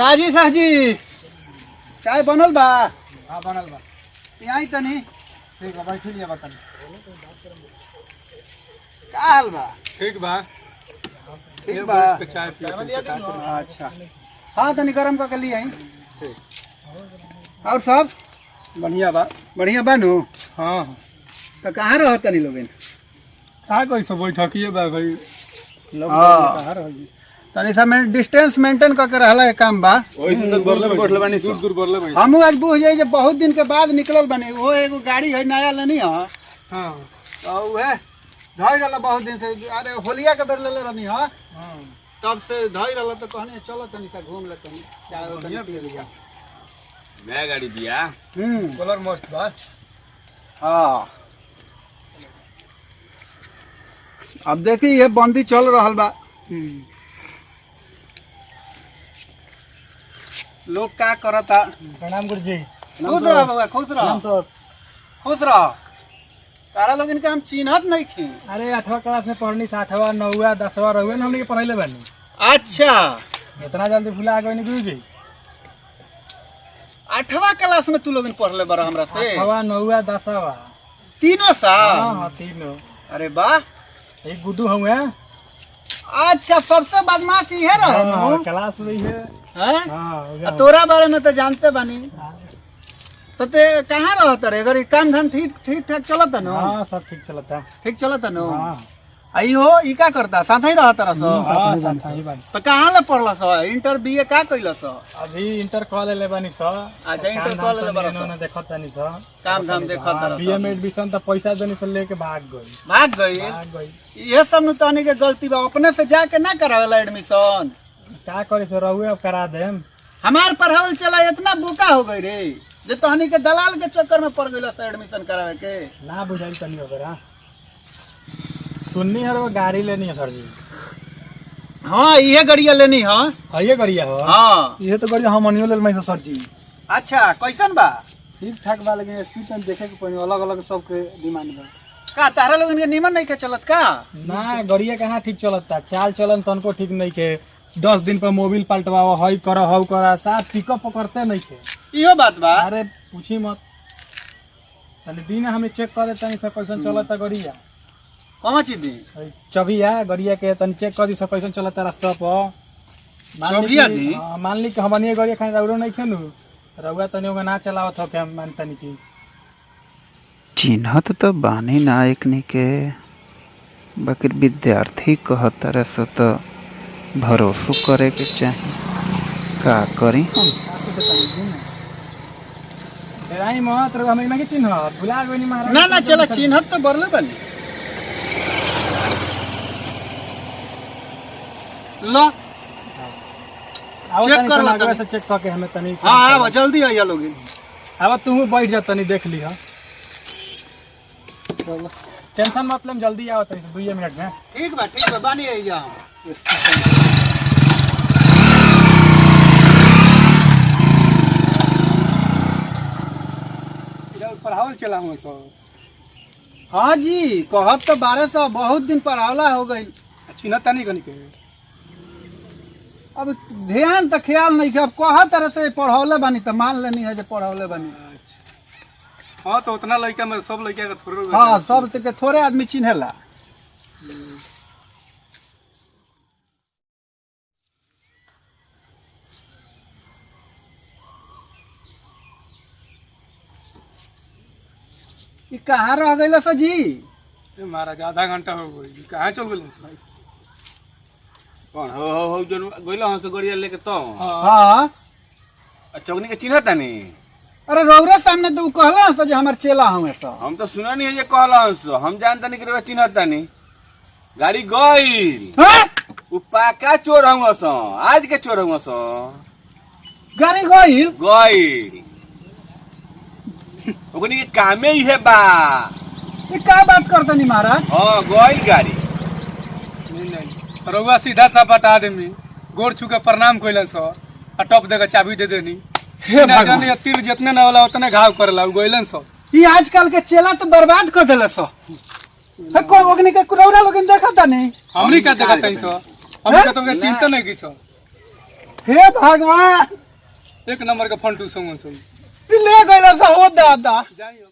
काजी साहजी चाय बनल बा। हाँ बनल बा। यहाँ तनी ठीक बा बैठ लिया बतन। का हाल बा? ठीक बा। ठीक बा। चाय पिया। अच्छा हाँ तनी गरम करके लिए आई। और सब बढ़िया बा। बढ़िया बा नु? हाँ तो कहाँ रह तनी लोग? का कोई सब बैठकिए बा भाई लोग हाँ। कहाँ रही तनी सा डिस्टेंस मेंटेन करके रहला है काम बा। ओइसे तो बरले बैठले बानी दूर दूर बरले बैठ। हमहू आज बुझ जाई जे बहुत दिन के बाद निकलल बनी। वो एगो गाड़ी है नया लेनी है। हां तो उहे धई रहला बहुत दिन से। अरे होलिया के बेर ले रहनी है हां तब से धई रहला तो कहनी चलो तनी सा घूम ले तनी चाय बढ़िया पी लिया। नया गाड़ी दिया। कलर मस्त बा। हाँ अब देखी ये बंदी चल रहल बा। लोग का करता। प्रणाम गुरुजी। खुश रह बाबा खुश रह खुश रह। तारा लोग इनके हम चिन्हत नहीं खी। अरे 8वां क्लास में पढ़नी 8वां 9वां 10वां रहुए ना हमने के पढ़ाइले बानी। अच्छा इतना जल्दी भुला गए नी गुरुजी। 8वां क्लास में तू लोग पढ़ले बड़ा हमरा से? 8वां 9वां 10वां तीनों साल? हां तीनों। अरे वाह एक गुड्डू हुए। अच्छा सबसे बदमाश ये रहा क्लास में है। हैं? हां तोरा बारे में तो जानते बानी। तो ते कहाँ रहता रे? अगर काम धाम ठीक ठीक ठाक चलता न? हां सब ठीक चलता। ठीक चलता न? हां आई हो ई का करता साथ ही रहता रह हां साथ ही बानी। तो कहाँ ले पढ़ला स? इंटर बीए का कइला स? अभी इंटर कॉल ले बानी स। अच्छा इंटर कॉल ले बरस इन्होंने देखत तानी स। काम धाम देखत रह बीए में एडमिशन त पैसा देनी से लेके भाग गई। भाग गई। भाग गई। ये सब नु तनी के गलती बा। अपने से जाके ना करावेला एडमिशन। का करे से रहुए अब करा देम। हमार पढ़ावल चला इतना बोका हो गई रे जे तहनी के दलाल के चक्कर में पड़ गइला से एडमिशन करावे के। ना बुझाई तनी वगैरह। सुननी है वो गाड़ी लेनी है सर जी। हाँ ये गड़िया लेनी है। है ये गाड़िया हो। हाँ ये तो गाड़ी हमनियो लेल मैं सर जी। अच्छा कैसन बा? ठीक ठाक बा लेकिन स्पीड में देखे के पड़ी अलग अलग सब के डिमांड बा। का तारा लोगन के निमन नहीं के चलत का? ना गाड़िया कहाँ ठीक चलता। चाल चलन तनको ठीक नहीं के। 10 दिन पर मोबिल पलटवाओ हई करो हउ करा साथ पिकअप पकड़ते नहीं के। इहो बात बा। अरे पूछी मत। तनी दिन हमें चेक कर देता नहीं सब कैसन चलता गाड़िया। कौन चीज दी? चबिया गाड़िया के तनी चेक कर दी सब कैसन चलता रास्ता पर। चबिया दी? मान ली कि हमनी गाड़िया खाने रउरो नहीं खेनु। रउआ तनी ओगे ना चलावत हो के मान तनी की। चिन्हत तो बानी ना एकनी के बाकी विद्यार्थी कहत रहे सो तो भरोसो करे के चाही। का करी हम? डराई मत रउआ हमें के चिन्ह भुला गइनी महाराज। ना ना चला चिन्हत तो बरले बनी। लो आओ चेक तनी कर ला आगे तनी। से चेक करके हमें तनी। हाँ आवा जल्दी आइया लोग। अब तू बैठ जा तनी देख लिहा। टेंशन मत ले जल्दी आओ तनी 2 मिनट में। ठीक बा बानी आइया। पढ़ावल चला हूँ सो। हाँ जी कहत तो 1200 बहुत दिन पढ़ावला हो गई। चिन्ह तनी कनी के। अब ध्यान तो ख्याल नहीं कि अब कह तरह से पढ़ौले बनी तो मान लेनी है जो पढ़ौले बनी। हाँ तो उतना लड़का में सब लड़का के थोड़े। हाँ सब के थोड़े आदमी चिन्हेला। ई कहाँ रह गइल सर जी? महाराज आधा घंटा हो गई कहाँ चल गए भाई? कौन हो जो गइला हम से गड़िया लेके तो। हाँ चौकनी के चिन्ह तानी। अरे रौरे सामने तो कहला सर जो हमार चेला हूँ ऐसा। हम तो सुना नहीं है ये कहला हम जानता नहीं कि चिन्ह तानी। गाड़ी गइल। हाँ? उ पाका चोर हूँ सो आज के चोर हूँ सो। गाड़ी गइल? गइल ओकनी के कामे ही है बा। ये का बात करतनी महाराज? हाँ गइल गाड़ी। नहीं रउआ सीधा सा बता दे में गोड़ छू के प्रणाम कइलन सो आ टप देके चाबी दे देनी। हे ना भगवान जाने तीर जितने ना वाला उतने घाव करला गइलन सो। ये आजकल के चेला तो बर्बाद कर देले सो। को ओकनी के रौरा लोगन देखता नहीं। हमनी का देखत हई सो। हमनी का तो चिंता नहीं की सो। हे भगवान एक नंबर का फंटू संग ले गइला सा हो दादा जाइयो